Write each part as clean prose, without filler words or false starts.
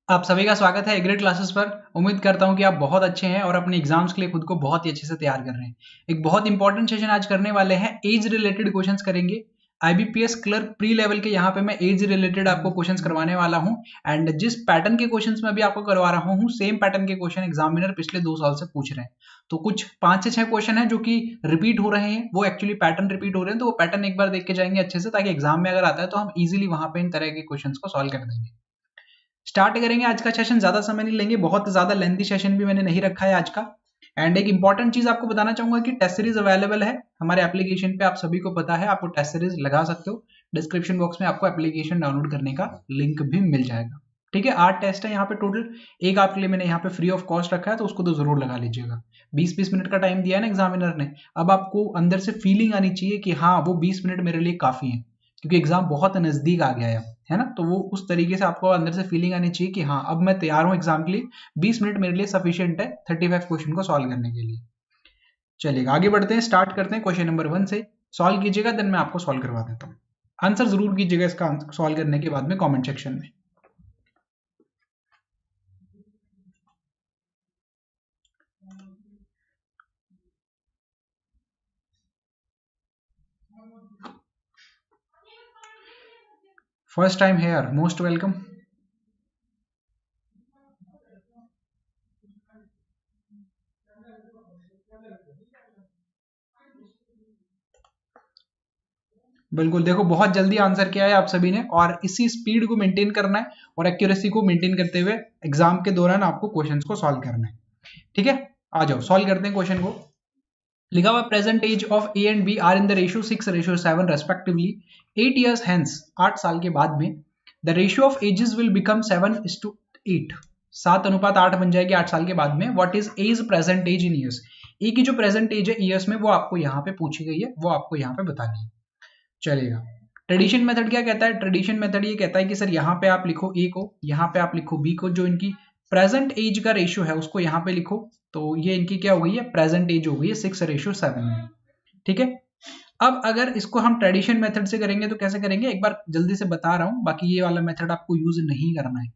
आप सभी का स्वागत है एग्रेड क्लासेस पर। उम्मीद करता हूं कि आप बहुत अच्छे हैं और अपने एग्जाम्स के लिए खुद को बहुत ही अच्छे से तैयार कर रहे हैं। एक बहुत इंपॉर्टेंट सेशन आज करने वाले हैं, एज रिलेटेड क्वेश्चंस करेंगे। आईबीपीएस क्लर्क प्री लेवल के यहाँ पे मैं एज रिलेटेड आपको क्वेश्चंस करवाने वाला हूं। एंड जिस पैटर्न के क्वेश्चंस मैं अभी आपको करवा रहा हूँ, सेम पैटर्न के क्वेश्चन एग्जामिनर पिछले 2 साल से पूछ रहे हैं। तो कुछ 5 से 6 क्वेश्चन है जो कि रिपीट हो रहे हैं, वो एक्चुअली पैटर्न रिपीट हो रहे हैं, तो वो पैटर्न एक बार देख के जाएंगे अच्छे से, ताकि एग्जाम में अगर आता है तो हम इजिली वहां पे इन तरह के क्वेश्चन को सॉल्व कर देंगे। स्टार्ट करेंगे आज का सेशन, ज्यादा समय नहीं लेंगे, बहुत ज्यादा लेंथी सेशन भी मैंने नहीं रखा है आज का। एंड एक इंपॉर्टेंट चीज आपको बताना चाहूंगा कि टेस्ट सीरीज अवेलेबल है हमारे एप्लीकेशन पे, आप सभी को पता है, आपको टेस्ट सीरीज लगा सकते हो। डिस्क्रिप्शन बॉक्स में आपको एप्लीकेशन डाउनलोड करने का लिंक भी मिल जाएगा। ठीक है, 8 टेस्ट है यहाँ पे टोटल। एक आपके लिए मैंने यहाँ पे फ्री ऑफ कॉस्ट रखा है, तो उसको तो जरूर लगा लीजिएगा। 20-20 मिनट का टाइम दिया है ना एग्जामिनर ने। अब आपको अंदर से फीलिंग आनी चाहिए कि हाँ, वो 20 मिनट मेरे लिए काफी है, क्योंकि एग्जाम बहुत नजदीक आ गया है ना। तो वो उस तरीके से आपको अंदर से फीलिंग आनी चाहिए कि हाँ, अब मैं तैयार हूं एग्जाम के लिए। 20 मिनट मेरे लिए सफिशियंट है 35 क्वेश्चन को सॉल्व करने के लिए। चलिएगा आगे बढ़ते हैं, स्टार्ट करते हैं क्वेश्चन नंबर 1 से। सॉल्व कीजिएगा, देन मैं आपको सॉल्व करवा देता हूँ। आंसर जरूर कीजिएगा इसका सॉल्व करने के बाद में कॉमेंट सेक्शन में। First time here, most welcome. बिल्कुल, देखो बहुत जल्दी आंसर किया है आप सभी ने, और इसी स्पीड को मेंटेन करना है और एक्यूरेसी को मेंटेन करते हुए एग्जाम के दौरान आपको क्वेश्चंस को सॉल्व करना है। ठीक है, आ जाओ सॉल्व करते हैं क्वेश्चन को। लिखा हुआ present age of A and B are in the ratio 6:7 respectively 8 years hence, 8 साल के बाद में the ratio of ages will become 7:8, 7:8 बन जाएगी 8 साल के बाद में। What is age present age in years, A की जो प्रेजेंट एज है ईयर्स में, वो आपको यहाँ पे पूछी गई है, वो आपको यहाँ पे बतानी है। चलेगा, ट्रेडिशन मेथड क्या कहता है? ट्रेडिशन मेथड ये कहता है कि सर यहाँ पे आप लिखो ए को, यहाँ पे आप लिखो बी को, जो इनकी प्रेजेंट एज का रेशियो है उसको यहाँ पे लिखो। तो ये इनकी क्या हो गई है, प्रेजेंट एज हो गई है 6:7 में। ठीक है, अब अगर इसको हम ट्रेडिशन मेथड से करेंगे तो कैसे करेंगे, एक बार जल्दी से बता रहा हूं, बाकी ये वाला मेथड आपको यूज नहीं करना है।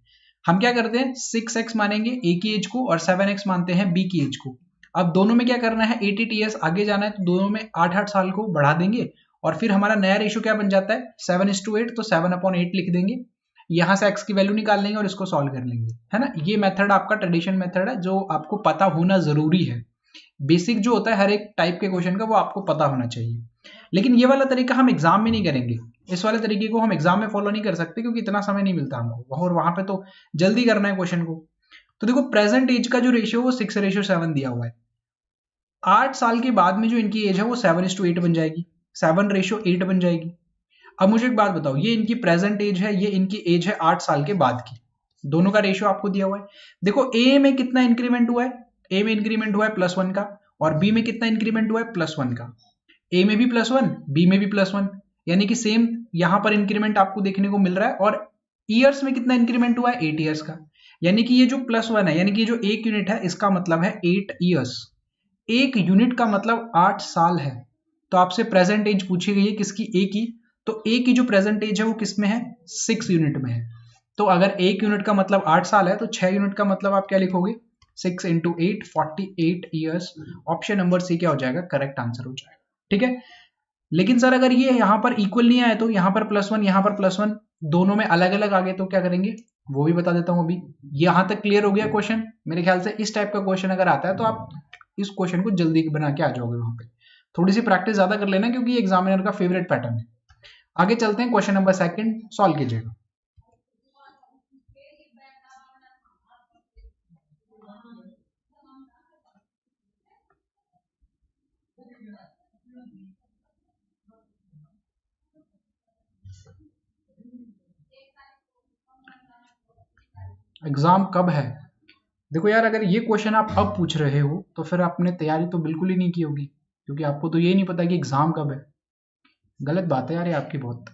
हम क्या करते हैं, 6x मानेंगे ए की एज को और 7x मानते हैं बी की एज को। अब दोनों में क्या करना है, 8 years आगे जाना है, तो दोनों में 8 साल को बढ़ा देंगे और फिर हमारा नया रेशियो क्या बन जाता है, 7:8, तो 7/8 लिख देंगे। यहां से x की वैल्यू निकाल लेंगे और इसको सॉल्व कर लेंगे, है ना। ये मेथड आपका ट्रेडिशन मेथड है, जो आपको पता होना जरूरी है। बेसिक जो होता है हर एक टाइप के क्वेश्चन का, वो आपको पता होना चाहिए। लेकिन ये वाला तरीका हम एग्जाम में नहीं करेंगे, इस वाले तरीके को हम एग्जाम में फॉलो नहीं कर सकते, क्योंकि इतना समय नहीं मिलता हमको, और वहां पे तो जल्दी करना है क्वेश्चन को। तो देखो, प्रेजेंट एज का जो रेशियो वो 6:7 दिया हुआ है। 8 साल के बाद में जो इनकी एज है वो 7:8 बन जाएगी, 7:8 बन जाएगी। अब मुझे एक बात बताओ, ये इनकी प्रेजेंट एज है, ये इनकी एज है 8 साल के बाद की, दोनों का रेशियो आपको दिया हुआ है। देखो ए में कितना इंक्रीमेंट हुआ है, ए में इंक्रीमेंट हुआ है +1 का, और बी में कितना इंक्रीमेंट हुआ है, +1 का। ए में भी +1, बी में भी +1, यानी कि सेम यहां पर इंक्रीमेंट आपको देखने को मिल रहा है। और ईयर्स में कितना इंक्रीमेंट हुआ है, 8 years का, यानी कि ये जो +1 है, यानी कि जो 1 यूनिट है, इसका मतलब है 8 years। 1 यूनिट का मतलब 8 साल है। तो आपसे प्रेजेंट एज पूछी गई है किसकी, ए की, तो ए की जो प्रेजेंट एज है वो किस में है, 6 यूनिट में है। तो अगर 1 यूनिट का मतलब 8 साल है, तो 6 यूनिट का मतलब आप क्या लिखोगे, 6 × 8 48 ईयर्स। ऑप्शन नंबर सी क्या हो जाएगा, करेक्ट आंसर हो जाएगा। ठीक है, लेकिन सर अगर ये यहाँ पर इक्वल नहीं आए, तो यहाँ पर +1 यहाँ पर +1, दोनों में अलग अलग आ गए, तो क्या करेंगे वो भी बता देता हूँ अभी। यहाँ तक क्लियर हो गया क्वेश्चन? मेरे ख्याल से इस टाइप का क्वेश्चन अगर आता है तो आप इस क्वेश्चन को जल्दी बना के आ जाओगे वहां पे। थोड़ी सी प्रैक्टिस ज्यादा कर लेना, क्योंकि एग्जामिनर का फेवरेट पैटर्न है। आगे चलते हैं, क्वेश्चन नंबर 2 सॉल्व कीजिएगा। एग्जाम कब है? देखो यार, अगर ये क्वेश्चन आप अब पूछ रहे हो तो फिर आपने तैयारी तो बिल्कुल ही नहीं की होगी, क्योंकि आपको तो ये नहीं पता कि एग्जाम कब है। गलत बात है यार ये आपकी बहुत।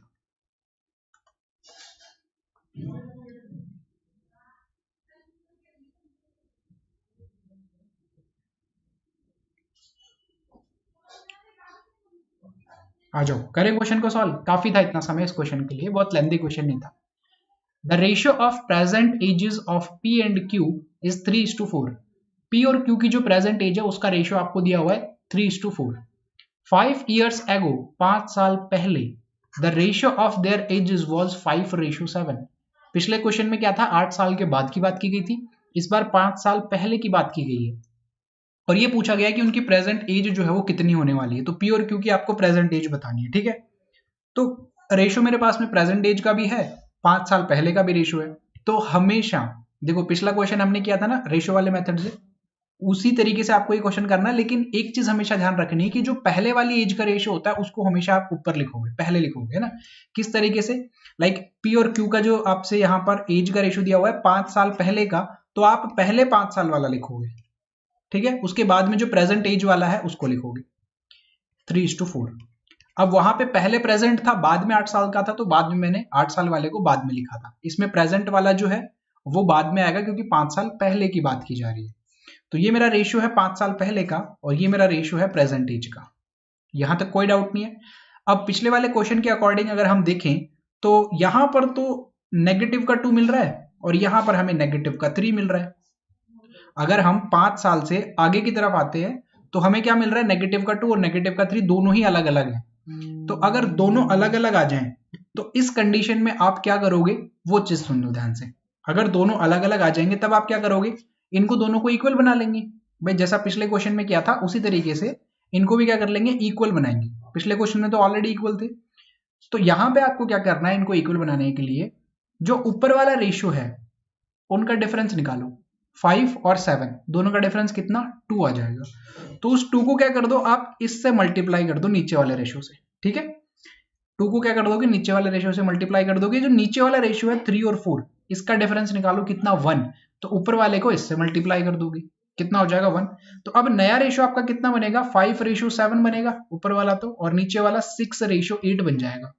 आ जाओ करें क्वेश्चन को सॉल्व, काफी था इतना समय इस क्वेश्चन के लिए, बहुत लेंथी क्वेश्चन नहीं था। The ratio of present ages of P and Q is 3:4। P और क्यू की जो प्रेजेंट एज है उसका रेशियो आपको दिया हुआ है 3:4। 5 years ago, 5 साल पहले, the ratio of their edges was 5:7। पिछले क्वेश्चन में क्या था, 8 साल के बाद की बात की गई थी, इस बार 5 साल पहले की बात की गई है और ये पूछा गया है कि उनकी प्रेजेंट एज जो है वो कितनी होने वाली है। तो पी और क्यू की आपको प्रेजेंट एज बतानी है, ठीक है। तो रेशियो मेरे पास में प्रेजेंट एज का भी है, 5 साल पहले का भी रेशियो है। तो हमेशा देखो, पिछला क्वेश्चन हमने किया था ना रेशियो वाले मेथड से, उसी तरीके से आपको ये क्वेश्चन करना है। लेकिन एक चीज हमेशा ध्यान रखनी है कि जो पहले वाली एज का रेशियो होता है उसको हमेशा आप ऊपर लिखोगे, पहले लिखोगे, है ना। किस तरीके से, लाइक पी और क्यू का जो आपसे यहाँ पर एज का रेशियो दिया हुआ है 5 साल पहले का, तो आप पहले 5 साल वाला लिखोगे, ठीक है। उसके बाद में जो प्रेजेंट एज वाला है उसको लिखोगे 3:4। अब वहां पे पहले प्रेजेंट था, बाद में 8 साल का था, तो बाद में मैंने 8 साल वाले को बाद में लिखा था। इसमें प्रेजेंट वाला जो है वो बाद में आएगा क्योंकि 5 साल पहले की बात की जा रही है। तो ये मेरा रेशियो है 5 साल पहले का और ये मेरा रेशियो है प्रेजेंट एज का, यहां तक कोई डाउट नहीं है। अब पिछले वाले क्वेश्चन के अकॉर्डिंग अगर हम देखें तो यहां पर तो नेगेटिव का 2 मिल रहा है और यहां पर हमें नेगेटिव का 3 मिल रहा है। अगर हम 5 साल से आगे की तरफ आते हैं तो हमें क्या मिल रहा है, नेगेटिव का 2 और नेगेटिव का 3 दोनों ही अलग अलग हैं। तो अगर दोनों अलग अलग आ जाएं तो इस कंडीशन में आप क्या करोगे, वो चीज सुन लो ध्यान से। अगर दोनों अलग अलग आ जाएंगे तब आप क्या करोगे, इनको दोनों को इक्वल बना लेंगे। भाई जैसा पिछले क्वेश्चन में किया था उसी तरीके से इनको भी क्या कर लेंगे, इक्वल बनाएंगे। पिछले क्वेश्चन में तो ऑलरेडी इक्वल थे, तो यहां पे आपको क्या करना है, इनको इक्वल बनाने के लिए जो ऊपर वाला रेशियो है उनका डिफरेंस निकालो। 5 और 7 दोनों का डिफरेंस कितना, 2 आ जाएगा। तो उस 2 को क्या कर दो आप, इससे मल्टीप्लाई कर दो नीचे वाले रेशियो से, ठीक है। 2 को क्या कर दोगे, नीचे वाले रेशियो से मल्टीप्लाई कर दोगे। जो नीचे वाला रेशियो है 3 और 4, इसका डिफरेंस निकालो कितना, 1। तो ऊपर वाले को इससे मल्टीप्लाई कर दोगे, कितना हो जाएगा, 1। तो अब नया रेशियो आपका कितना बनेगा, 5:7 बनेगा ऊपर वाला तो, और नीचे वाला 6:8 बन जाएगा।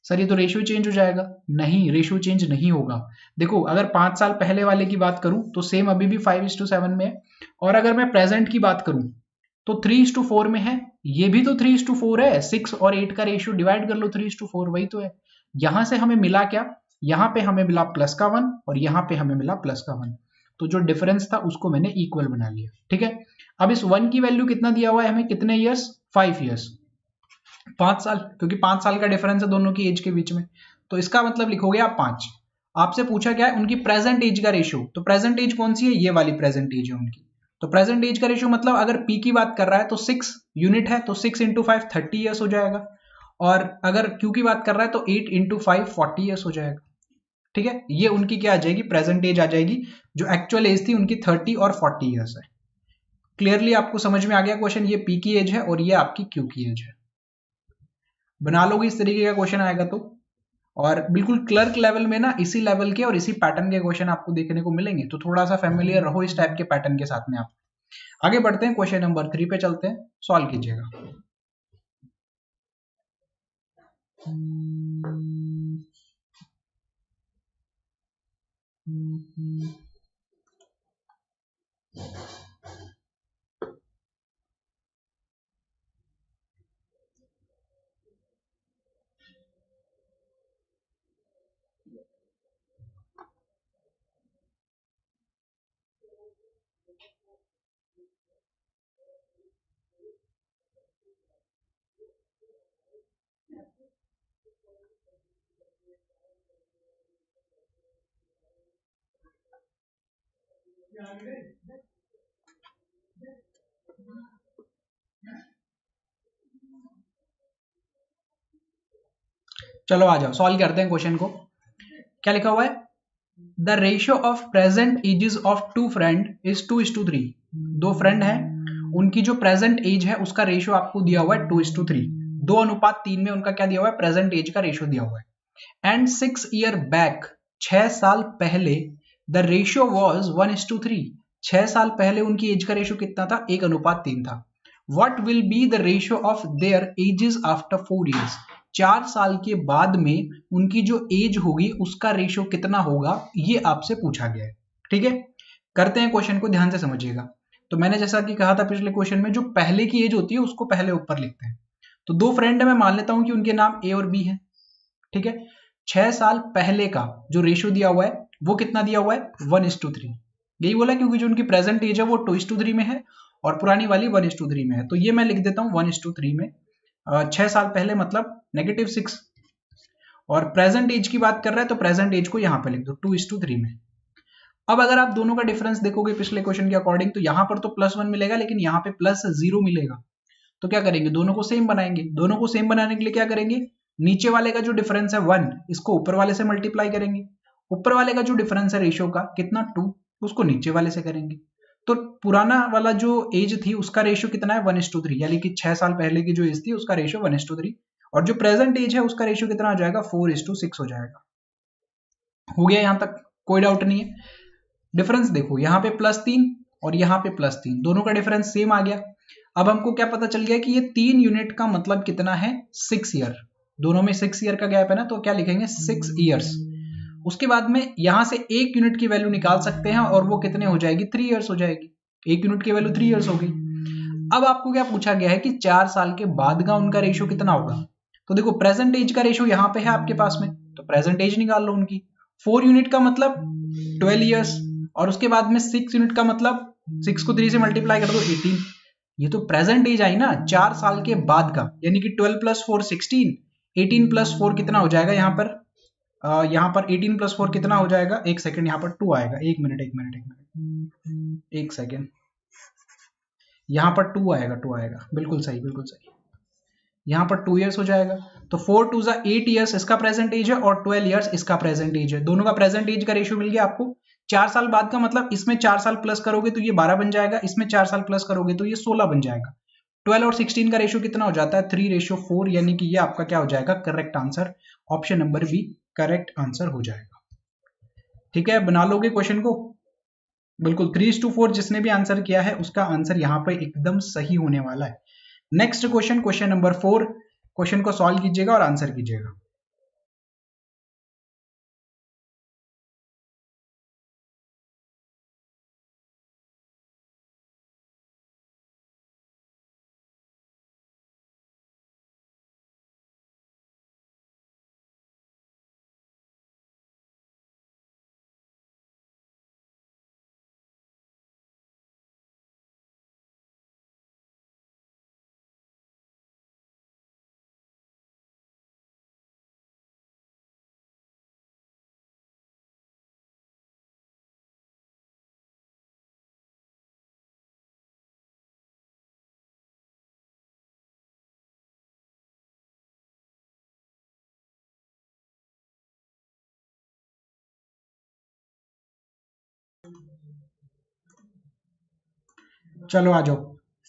सर ये तो रेशियो चेंज हो जाएगा। नहीं, रेशियो चेंज नहीं होगा। देखो अगर 5 साल पहले वाले की बात करूं तो सेम अभी भी 5:7 में है, और अगर मैं प्रेजेंट की बात करूं तो 3:4 में है। ये भी तो 3:4 है, 6 और 8 का रेशियो डिवाइड कर लो 3:4, वही तो है। यहां से हमें मिला क्या, यहां पे हमें मिला प्लस का 1 और यहां पे हमें मिला प्लस का 1। तो जो डिफरेंस था उसको मैंने इक्वल बना लिया, ठीक है। अब इस 1 की वैल्यू कितना दिया हुआ है हमें, कितने ईयर्स, 5 ईयर्स, 5 साल, क्योंकि 5 साल का डिफरेंस है दोनों की एज के बीच में। तो इसका मतलब लिखोगे आप 5। आपसे पूछा क्या है, उनकी प्रेजेंट एज का रेशियो। तो प्रेजेंट एज कौन सी है, ये वाली प्रेजेंट एज है उनकी। तो प्रेजेंट एज का रेशियो मतलब अगर पी की बात कर रहा है तो 6 यूनिट है, तो 6 × 5 30 ईयर्स हो जाएगा। और अगर क्यू की बात कर रहा है तो 8 × 5 40 ईयर्स हो जाएगा, ठीक है। ये उनकी क्या आ जाएगी, प्रेजेंट एज आ जाएगी। जो एक्चुअल एज थी उनकी 30 और 40 ईयर्स है। क्लियरली आपको समझ में आ गया क्वेश्चन, ये पी की एज है और ये आपकी क्यू की एज है। बना लोगे इस तरीके का क्वेश्चन आएगा तो। और बिल्कुल क्लर्क लेवल में ना इसी लेवल के और इसी पैटर्न के क्वेश्चन आपको देखने को मिलेंगे, तो थोड़ा सा फैमिलियर रहो इस टाइप के पैटर्न के साथ में। आप आगे बढ़ते हैं, क्वेश्चन नंबर 3 पे चलते हैं, सॉल्व कीजिएगा। चलो आ जाओ, सॉल्व करते हैं क्वेश्चन को। क्या लिखा हुआ है, the ratio of present ages of 2 friend is 2:3। 2 friend हैं, उनकी जो प्रेजेंट एज है उसका रेशियो आपको दिया हुआ है 2:3। 2:3 में उनका क्या दिया हुआ है, प्रेजेंट एज का रेशियो दिया हुआ है। एंड 6 ईयर बैक, 6 साल पहले, द रेशियो वॉज 1:3। 6 साल पहले उनकी एज का रेशियो कितना था, 1:3 था। What will be the ratio of their edges after 4 years. 4 साल के बाद में उनकी जो एज होगी उसका रेशियो कितना होगा, ये आपसे पूछा गया है, ठीक है। करते हैं क्वेश्चन को, ध्यान से समझिएगा। तो मैंने जैसा कि कहा था पिछले क्वेश्चन में, जो पहले की एज होती है उसको पहले ऊपर लिखते हैं। तो 2 फ्रेंड है, मैं मान लेता हूं कि उनके नाम ए और बी है, ठीक है। 6 साल पहले का जो रेशियो दिया हुआ है वो कितना दिया हुआ है 1:3। यही बोला क्योंकि जो उनकी प्रेजेंट एज है वो 2:3 में है और पुरानी वाली 1:3 में है। तो ये मैं लिख देता हूँ 1:3 में। 6 साल पहले मतलब -6 और प्रेजेंट एज की बात कर रहा है तो प्रेजेंट एज को यहां पे लिख दो 2:3 में। अब अगर आप दोनों का डिफरेंस देखोगे पिछले क्वेश्चन के अकॉर्डिंग तो यहां पर तो +1 मिलेगा लेकिन यहाँ पे +0 मिलेगा। तो क्या करेंगे, दोनों को सेम बनाएंगे। दोनों को सेम बनाने के लिए क्या करेंगे, नीचे वाले का जो डिफरेंस है 1 इसको ऊपर वाले से मल्टीप्लाई करेंगे। ऊपर वाले का जो डिफरेंस है रेशियो का कितना 2 उसको नीचे वाले से करेंगे। तो पुराना वाला जो एज थी उसका रेशियो कितना है 1:3 यानी कि 6 साल पहले की जो एज थी उसका रेशियो 1:3 और जो प्रेजेंट एज है उसका रेशियो कितना आ जाएगा 4:6 हो जाएगा। हो गया यहां तक, कोई डाउट नहीं है। डिफरेंस देखो यहाँ पे +3 और यहाँ पे +3 दोनों का डिफरेंस सेम आ गया। अब हमको क्या पता चल गया कि ये 3 यूनिट का मतलब कितना है 6 ईयर। दोनों में 6 ईयर का गैप है ना, तो क्या लिखेंगे 6 ईयर्स। उसके बाद में यहां से 1 यूनिट की वैल्यू निकाल सकते हैं और वो कितने हो जाएगी 3 ईयर्स हो जाएगी। 1 यूनिट की वैल्यू 3 ईयर्स हो गई। अब आपको क्या पूछा गया है कि 4 साल के बाद का उनका रेशियो कितना होगा। तो देखो प्रेजेंट एज का रेशियो यहाँ पे है आपके पास में, तो प्रेजेंट एज निकाल लो उनकी। 4 यूनिट का मतलब 12 ईयर्स और उसके बाद में 6 यूनिट का मतलब 6 को 3 से मल्टीप्लाई कर दो 18। ये तो प्रेजेंट एज आई ना 4 साल के बाद का, यानी कि 12 + 4 16, 18 + 4 कितना हो जाएगा यहाँ पर 18 + 4 कितना हो जाएगा, एक सेकंड यहाँ पर 2 आएगा, एक मिनट एक सेकंड, यहाँ पर 2 आएगा, 2 आएगा, बिल्कुल सही बिल्कुल सही। यहाँ पर 2 ईयर्स हो जाएगा। तो 4 2 8 ईयर्स इसका प्रेजेंट एज है और 12 ईयर्स इसका प्रेजेंट एज है। दोनों का प्रेजेंट एज का रेशियो मिल गया आपको। 4 साल बाद का मतलब इसमें 4 साल प्लस करोगे तो ये 12 बन जाएगा, इसमें 4 साल प्लस करोगे तो ये 16 बन जाएगा। 12 और 16 का रेशियो कितना हो जाता है 3:4, यानी कि ये आपका क्या हो जाएगा correct answer. Option number B correct answer हो जाएगा। ठीक है, बना लोगे क्वेश्चन को बिल्कुल। 3:4 जिसने भी आंसर किया है उसका आंसर यहाँ पे एकदम सही होने वाला है। Next question, question number 4, question को सॉल्व कीजिएगा और आंसर कीजिएगा। चलो आ जाओ।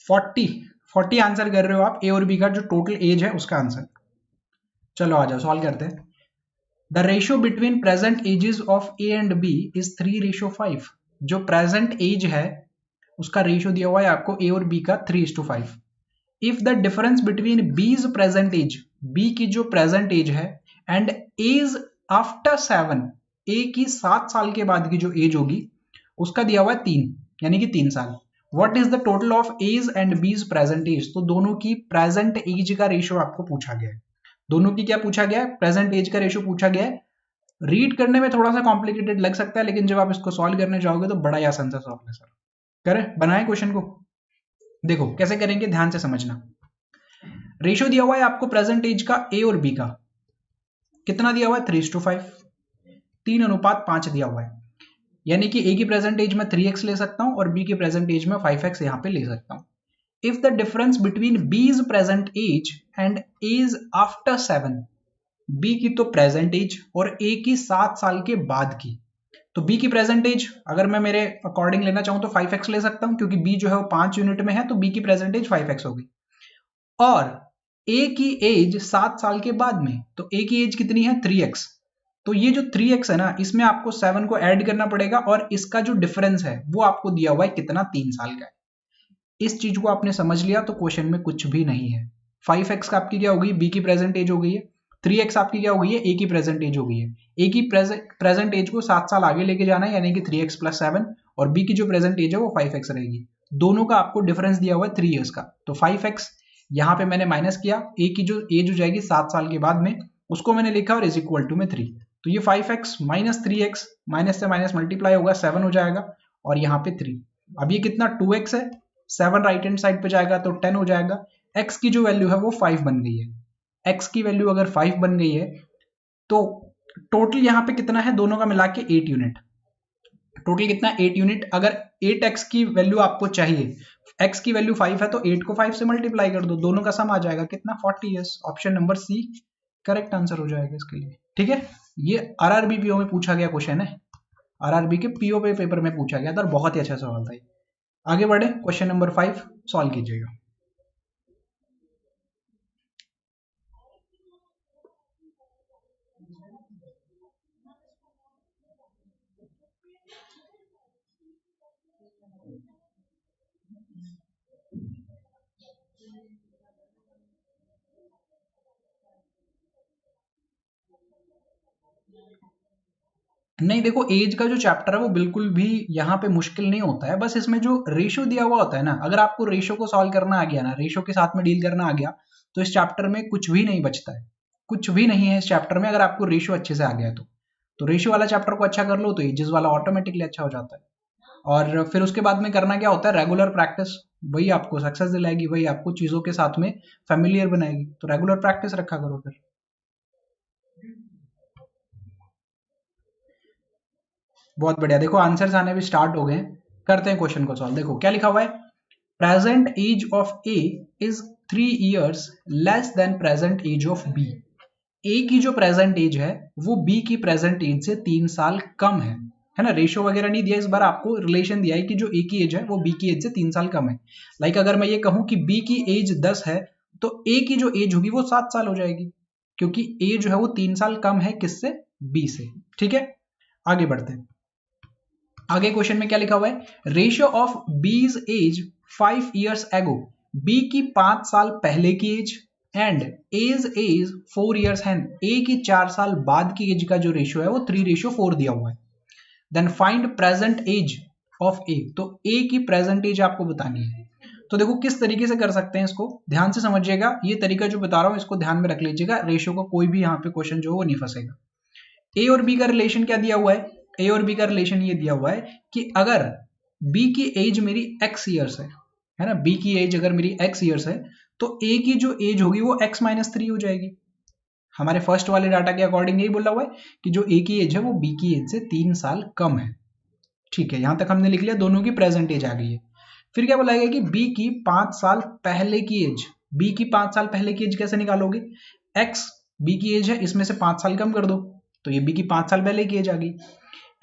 40 आंसर कर रहे हो आप, ए और बी का जो टोटल एज है उसका आंसर। चलो आ जाओ सॉल्व करते हैं। The ratio between present ages of A and B is 3:5। जो प्रेजेंट एज है उसका रेशियो दिया हुआ है आपको ए और बी का 3:5। If the difference between B's present as, B की जो प्रेजेंट एज है, एंड एज आफ्टर 7, ए की 7 साल के बाद की जो एज होगी उसका दिया हुआ है 3, यानी कि 3 साल। What is the total of A's and B's present age. तो दोनों की प्रेजेंट एज का रेशियो आपको पूछा गया है। दोनों की क्या पूछा गया है, प्रेजेंट एज का रेशियो पूछा गया है। रीड करने में थोड़ा सा कॉम्प्लिकेटेड लग सकता है लेकिन जब आप इसको सॉल्व करने जाओगे तो बड़ा ही आसान सा सॉल्व है सर। करें, बनाए क्वेश्चन को। देखो कैसे करेंगे, ध्यान से समझना। रेशियो दिया हुआ है आपको प्रेजेंट एज का ए और बी का, कितना दिया हुआ है 3:5, 3:5 दिया हुआ है, यानी कि ए की प्रेजेंट एज में 3x ले सकता हूं और बी की प्रेजेंट एज में 5x यहां पे ले सकता हूं। If the difference between B's present age and age after 7, B की तो प्रेजेंट एज और ए की 7 साल के बाद की, तो बी की प्रेजेंट एज अगर मैं मेरे अकॉर्डिंग लेना चाहूं तो 5x ले सकता हूं क्योंकि बी जो है वो 5 यूनिट में है, तो बी की प्रेजेंट एज 5x होगी। और ए की एज 7 साल के बाद में, तो ए की एज कितनी है 3x, तो ये जो 3x है ना इसमें आपको 7 को ऐड करना पड़ेगा और इसका जो डिफरेंस है वो आपको दिया हुआ है कितना 3 साल का है। इस चीज को आपने समझ लिया तो क्वेश्चन में कुछ भी नहीं है। 5x का आपकी क्या हो गई, बी की प्रेजेंट एज हो गई है, 3x आपकी क्या हो गई है, ए की प्रेजेंट एज हो गई है। ए की प्रेजेंट एज को 7 साल आगे लेके जाना है यानी कि 3x + 7, और बी की जो प्रेजेंट एज है वो 5x रहेगी। दोनों का आपको डिफरेंस दिया हुआ है 3 ईयर्स का, तो 5x यहाँ पे मैंने माइनस किया, ए की जो एज हो जाएगी 7 साल के बाद में उसको मैंने लिखा और इज इक्वल टू में 3। तो ये 5x माइनस 3x, माइनस से माइनस मल्टीप्लाई होगा 7 हो जाएगा, और यहाँ पे 3। अब ये कितना 2x है, 7 राइट हैंड साइड पे जाएगा तो 10 हो जाएगा। x की जो वैल्यू है वो 5 बन गई है। x की वैल्यू अगर 5 बन गई है तो टोटल यहाँ पे कितना है, दोनों का मिला के 8 यूनिट। टोटल कितना 8 यूनिट। अगर 8x की वैल्यू आपको चाहिए, x की वैल्यू 5 है तो 8 को 5 से मल्टीप्लाई कर दो, दोनों का सम आ जाएगा कितना 40 years. Option number C correct answer हो जाएगा इसके लिए। ठीक है, ये आरआरबी पीओ में पूछा गया क्वेश्चन है, आरआरबी के पीओ पे पेपर में पूछा गया था और बहुत ही अच्छा सवाल था। आगे बढ़े, क्वेश्चन नंबर 5 सॉल्व कीजिएगा। नहीं देखो, एज का जो चैप्टर है वो बिल्कुल भी यहाँ पे मुश्किल नहीं होता है, बस इसमें जो रेशो दिया हुआ होता है ना, अगर आपको रेशो को सॉल्व करना आ गया ना, रेशो के साथ में डील करना आ गया, तो इस चैप्टर में कुछ भी नहीं बचता है, कुछ भी नहीं है इस चैप्टर में। अगर आपको रेशो अच्छे से आ गया तो रेशो वाला चैप्टर को अच्छा कर लो तो एजेस वाला ऑटोमेटिकली अच्छा हो जाता है। और फिर उसके बाद में करना क्या होता है, रेगुलर प्रैक्टिस, वही आपको सक्सेस दिलाएगी, वही आपको चीजों के साथ में फेमिलियर बनाएगी। तो रेगुलर प्रैक्टिस रखा करो फिर। बहुत बढ़िया, देखो आंसर्स आने भी स्टार्ट हो गए। करते हैं क्वेश्चन को सॉल्व। देखो क्या लिखा हुआ है, present age of A is 3 years less than present age of B. A की जो प्रेजेंट एज है वो बी की प्रेजेंट एज से 3 साल कम है ना। रेशियो वगैरह नहीं दिया इस बार, आपको रिलेशन दिया है कि जो ए की एज है वो बी की एज से 3 साल कम है। लाइक अगर मैं ये कहूं कि बी की एज 10 है तो ए की जो एज होगी वो 7 साल हो जाएगी, क्योंकि ए जो है वो 3 साल कम है किससे, बी से। ठीक है, आगे बढ़ते हैं। आगे क्वेश्चन में क्या लिखा हुआ है, ratio of B's age 5 years ago, B की 5 साल पहले की age and age 4 years hence, A की 4 साल बाद की एज का जो रेशियो है वो 3:4 दिया हुआ है। Then find present age of A, तो ए की प्रेजेंट एज आपको बतानी है। तो देखो किस तरीके से कर सकते हैं इसको, ध्यान से समझिएगा, ये तरीका जो बता रहा हूं इसको ध्यान में रख लीजिएगा, रेशियो को कोई भी यहाँ पे क्वेश्चन जो वो नहीं फंसेगा। ए और बी का रिलेशन क्या दिया हुआ है, ए और बी का रिलेशन ये दिया हुआ है कि अगर बी की एज मेरी x ईयर्स है ना, बी की एज अगर मेरी x ईयर्स है तो ए की जो एज होगी वो x-3 हो जाएगी। हमारे फर्स्ट वाले डाटा के अकॉर्डिंग यही बोला हुआ है कि जो ए की एज है वो बी की एज से 3 साल कम है। ठीक है, यहां तक हमने लिख लिया, दोनों की प्रेजेंट एज आ गई है। फिर क्या बोला गया कि बी की 5 साल पहले की एज, बी की 5 साल पहले की एज कैसे निकालोगे, x बी की एज है, इसमें से 5 साल कम कर दो तो ये बी की 5 साल पहले की एज आ गई।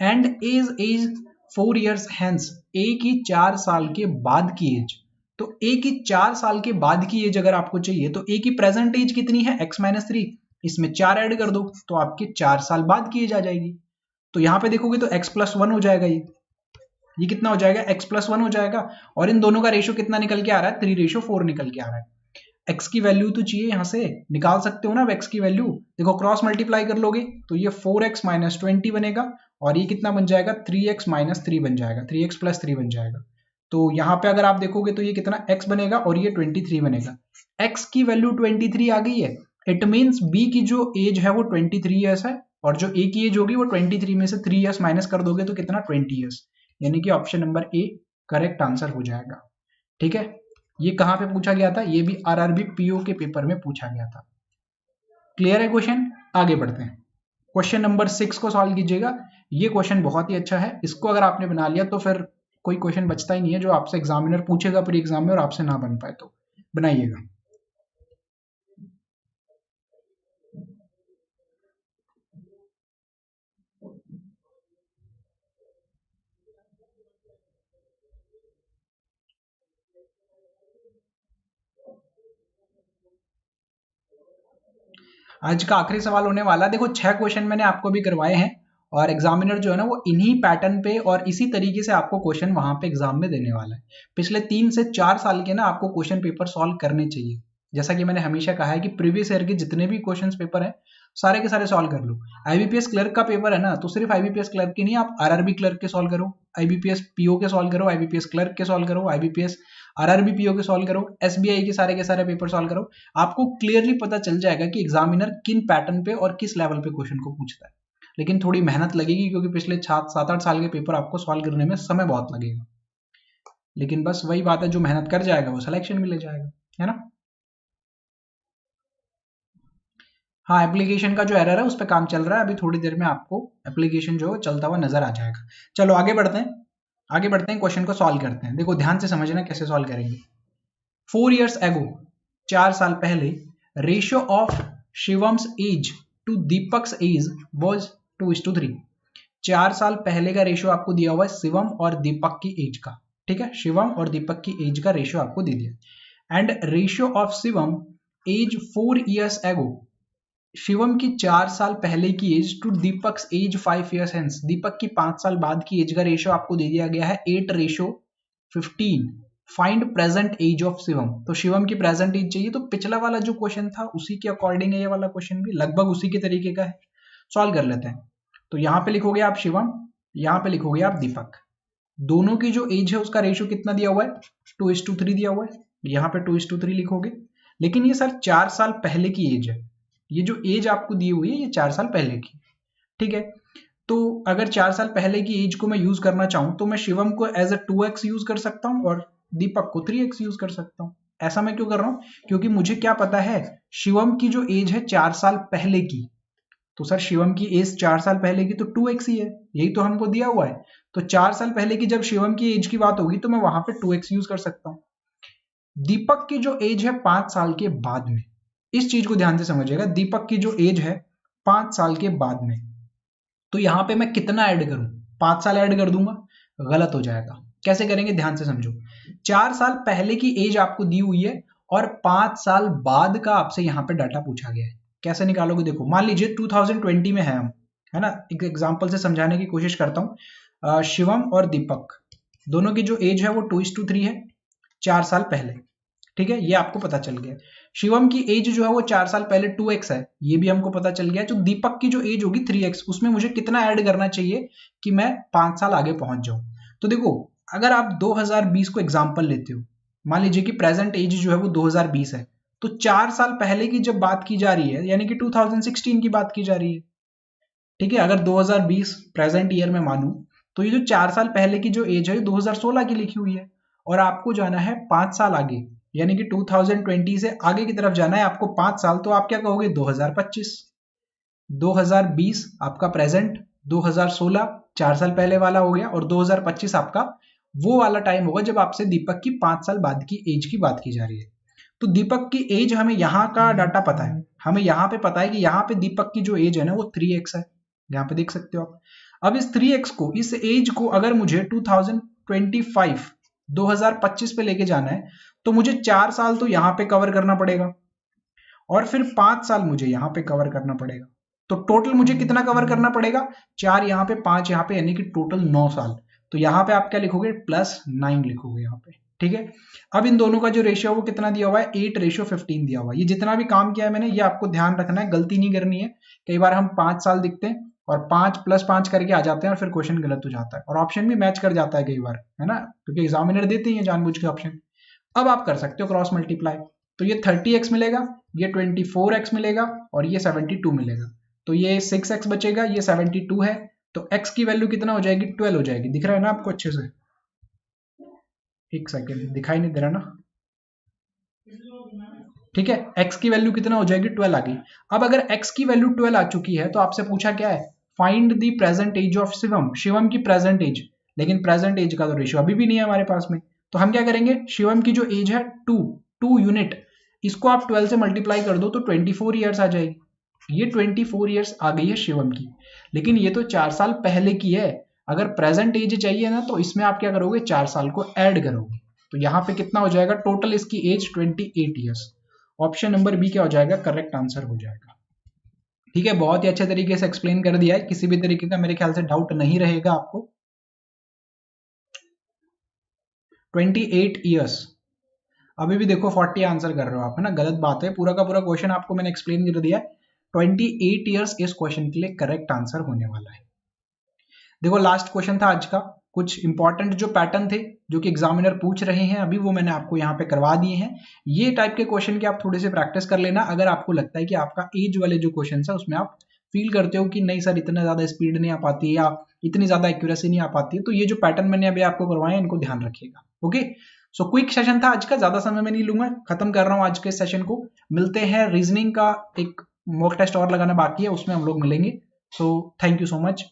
एंड एज 4 इयर्स हैंस, ए की 4 साल के बाद की एज, तो ए की 4 साल के बाद की एज अगर आपको चाहिए तो ए की प्रेजेंट एज कितनी है x-3, इसमें 4 ऐड कर दो तो आपके 4 साल बाद की एज आ जाएगी। तो यहां पे देखोगे तो x+1 हो जाएगा, ये कितना हो जाएगा, x+1 हो जाएगा। और इन दोनों का रेशियो कितना निकल के आ रहा है, 3:4 निकल के आ रहा है। x की वैल्यू तो चाहिए, यहां से निकाल सकते हो ना x की वैल्यू, देखो क्रॉस मल्टीप्लाई कर लोगे तो ये 4x - 20 बनेगा और ये कितना बन जाएगा, 3x - 3 बन जाएगा, 3x + 3 बन जाएगा। तो यहाँ पे अगर आप देखोगे तो ये कितना x बनेगा और ये 23 बनेगा। x की वैल्यू 23 आ गई है, इट मीन्स b की जो एज है वो 23 ईयर्स है और जो a की एज होगी वो 23 में से 3 ईयर्स माइनस कर दोगे तो कितना 20 ईयर्स, यानी कि option number A correct answer हो जाएगा। ठीक है, ये कहां पे पूछा गया था, ये भी आरआरबी पीओ के पेपर में पूछा गया था। क्लियर है क्वेश्चन, आगे बढ़ते हैं। क्वेश्चन नंबर 6 को सॉल्व कीजिएगा। ये क्वेश्चन बहुत ही अच्छा है, इसको अगर आपने बना लिया तो फिर कोई क्वेश्चन बचता ही नहीं है जो आपसे एग्जामिनर पूछेगा प्री एग्जाम में और आपसे ना बन पाए, तो बनाइएगा। आज का आखिरी सवाल होने वाला, देखो 6 क्वेश्चन मैंने आपको भी करवाए हैं और एग्जामिनर जो है ना वो इन्हीं पैटर्न पे और इसी तरीके से आपको क्वेश्चन वहां पे एग्जाम में देने वाला है। पिछले 3 से 4 साल के ना आपको क्वेश्चन पेपर सॉल्व करने चाहिए। जैसा कि मैंने हमेशा कहा है कि प्रीवियस ईयर के जितने भी क्वेश्चन पेपर हैं सारे के सारे सॉल्व कर लो। आईबीपीएस क्लर्क का पेपर है ना, तो सिर्फ आईबीपीएस क्लर्क के नहीं, आप आरआरबी क्लर्क के सॉल्व करो, आईबीपीएस पीओ के सॉल्व करो, आईबीपीएस क्लर्क के सॉल्व करो, आईबीपीएस आरआरबी पीओ के सॉल्व करो, एसबीआई के सारे पेपर सॉल्व करो। आपको क्लियरली पता चल जाएगा कि एग्जामिनर किन पैटर्न पे और किस लेवल पे क्वेश्चन को पूछता है। लेकिन थोड़ी मेहनत लगेगी, क्योंकि पिछले 7-8 साल के पेपर आपको सॉल्व करने में समय बहुत लगेगा। लेकिन बस वही बात है, जो मेहनत कर जाएगा वो सिलेक्शन भी ले जाएगा, है ना। हाँ, एप्लीकेशन का जो एरर है उस पर काम चल रहा है, अभी थोड़ी देर में आपको एप्लीकेशन जो चलता हुआ नजर आ जाएगा। चलो आगे बढ़ते हैं, क्वेश्चन को सॉल्व करते हैं। देखो ध्यान से समझना कैसे सॉल्व करेंगे। 4 years ago, 4 साल पहले, ratio of Shivam's age to Deepak's age was 2:3। 4 साल पहले का रेशियो आपको दिया हुआ है शिवम और दीपक की एज का, ठीक है, शिवम और दीपक की एज का रेशियो आपको दे दिया। And ratio of Shivam age 4 years ago, Shivam की 4 साल पहले की age to Deepak's age 5 years hence, Deepak की 5 साल बाद की एज का रेशियो आपको दे दिया गया है 8:15। Find present age of Shivam, तो शिवम की प्रेजेंट एज चाहिए। तो पिछला वाला जो क्वेश्चन था उसी के अकॉर्डिंग है ये वाला क्वेश्चन भी, लगभग उसी के तरीके का है। सॉल्व कर लेते हैं। तो यहाँ पे लिखोगे आप शिवम, यहाँ पे लिखोगे आप दीपक। दोनों की जो एज है उसका रेशियो कितना दिया हुआ है, 2:3 दिया हुआ है। यहाँ पे 2:3 लिखोगे। लेकिन ये सर 4 साल पहले की एज है, ये जो एज आपको दी हुई है ये 4 साल पहले की, ठीक है। तो अगर 4 साल पहले की एज को मैं यूज करना चाहूं तो मैं शिवम को एज अ 2x यूज कर सकता हूं और दीपक को 3x यूज कर सकता हूं। ऐसा मैं क्यों कर रहा हूं, क्योंकि मुझे क्या पता है, शिवम की जो एज है 4 साल पहले की, तो सर शिवम की एज 4 साल पहले की तो 2x ही है, यही तो हमको दिया हुआ है। तो 4 साल पहले की जब शिवम की एज की बात होगी तो मैं वहां पे 2x यूज कर सकता हूं। दीपक की जो एज है 5 साल के बाद में, इस चीज को ध्यान से समझिएगा, दीपक की जो एज है 5 साल के बाद में, तो यहां पे मैं कितना ऐड करूं, 5 साल ऐड कर दूंगा, गलत हो जाएगा। कैसे करेंगे, ध्यान से समझो। 4 साल पहले की एज आपको दी हुई है और 5 साल बाद का आपसे यहां पे डाटा पूछा गया है। कैसे निकालोगे, देखो मान लीजिए 2020 में है हम, है ना, एक एग्जांपल से समझाने की कोशिश करता हूं। शिवम और दीपक दोनों की जो एज है वो 2:3 है 4 साल पहले, ठीक है, ये आपको पता चल गया। शिवम की एज जो है वो 4 साल पहले 2x है, ये भी हमको पता चल गया। जो दीपक की जो एज होगी 3x, उसमें मुझे कितना ऐड करना चाहिए कि मैं 5 साल आगे पहुंच जाऊं। तो देखो, अगर आप 2020 को एग्जांपल लेते हो, मान लीजिए कि प्रेजेंट एज जो है वो 2020 है, तो 4 साल पहले की जब बात की जा रही है यानी कि 2016 की बात की जा रही है, ठीक है। अगर 2020 प्रेजेंट ईयर में मानूं तो ये जो 4 साल पहले की जो एज है 2016 की लिखी हुई है, और आपको जाना है 5 साल आगे, यानी कि 2020 से आगे की तरफ जाना है आपको 5 साल। तो आप क्या कहोगे, 2025। 2020 आपका प्रेजेंट, 2016 4 साल पहले वाला हो गया, और 2025 आपका वो वाला टाइम होगा जब आपसे दीपक की 5 साल बाद की एज की बात की जा रही है। तो दीपक की एज हमें यहाँ का डाटा पता है, हमें यहाँ पे पता है कि यहाँ पे दीपक की जो एज है ना वो 3x है, यहाँ पे देख सकते हो आप। अब इस 3x को, इस एज को अगर मुझे 2025 पे लेके जाना है तो मुझे 4 साल तो यहाँ पे कवर करना पड़ेगा और फिर 5 साल मुझे यहाँ पे कवर करना पड़ेगा। तो टोटल मुझे कितना कवर करना पड़ेगा, 4 यहाँ पे 5 यहाँ पे, यानी कि टोटल 9 साल। तो यहाँ पे आप क्या लिखोगे, +9 लिखोगे यहाँ पे, ठीक है। अब इन दोनों का जो रेशियो है वो कितना दिया हुआ है, 8:15 दिया हुआ है। ये जितना भी काम किया है मैंने, ये आपको ध्यान रखना है, गलती नहीं करनी है। कई बार हम 5 साल दिखते हैं और 5 + 5 करके आ जाते हैं और फिर क्वेश्चन गलत हो जाता है, और ऑप्शन भी मैच कर जाता है कई बार, है ना, क्योंकि एग्जामिनर देते ही है जानबूझ के ऑप्शन। अब आप कर सकते हो क्रॉस मल्टीप्लाई, तो ये 30x मिलेगा, ये 24x मिलेगा और ये 72 मिलेगा। तो ये 6x बचेगा, ये 72 है, तो x की वैल्यू कितना हो जाएगी, 12 हो जाएगी। दिख रहा है ना आपको अच्छे से, एक सेकेंड, दिखाई नहीं दे रहा ना, ठीक है। x की वैल्यू कितना हो जाएगी, 12 आ गई। अब अगर x की वैल्यू 12 आ चुकी है तो आपसे पूछा क्या है, find the present age of Shivam, Shivam की प्रेजेंट एज। लेकिन प्रेजेंट एज का तो रेशियो अभी भी नहीं है हमारे पास में, तो हम क्या करेंगे, शिवम की जो एज है 2 यूनिट, इसको आप 12 से मल्टीप्लाई कर दो तो 24 ईयर्स आ जाएगी। ये 24 ईयर्स आ गई है शिवम की, लेकिन ये तो 4 साल पहले की है। अगर प्रेजेंट एज चाहिए ना तो इसमें आप क्या करोगे, 4 साल को ऐड करोगे, तो यहाँ पे कितना हो जाएगा, टोटल इसकी age 28 years. Option number B क्या हो जाएगा, करेक्ट आंसर हो जाएगा। ठीक है, बहुत ही अच्छे तरीके से एक्सप्लेन कर दिया है, किसी भी तरीके का मेरे ख्याल से डाउट नहीं रहेगा आपको। 28 ईयर्स, अभी भी देखो 40 आंसर कर रहे हो आप, है ना, गलत बात है। पूरा का पूरा क्वेश्चन आपको मैंने एक्सप्लेन कर दिया है। 28 ईयर्स इस क्वेश्चन के लिए करेक्ट आंसर होने वाला है। देखो लास्ट क्वेश्चन था आज का, कुछ इंपॉर्टेंट जो पैटर्न थे जो कि एग्जामिनर पूछ रहे हैं अभी वो मैंने आपको यहाँ पे करवा दिए हैं। ये टाइप के क्वेश्चन की आप थोड़े से प्रैक्टिस कर लेना। अगर आपको लगता है कि आपका एज वाले जो क्वेश्चन है उसमें आप फील करते हो कि नहीं सर इतना ज्यादा स्पीड नहीं आ पाती या इतनी ज्यादा एक्यूरेसी नहीं आ पाती है, तो ये जो पैटर्न मैंने अभी आपको करवाए इनको ध्यान रखिएगा। ओके, सो क्विक सेशन था आज का, ज्यादा समय में नहीं लूंगा, खत्म कर रहा हूं आज के सेशन को। मिलते हैं, रीजनिंग का एक मॉक टेस्ट और लगाना बाकी है, उसमें हम लोग मिलेंगे। So thank you so much.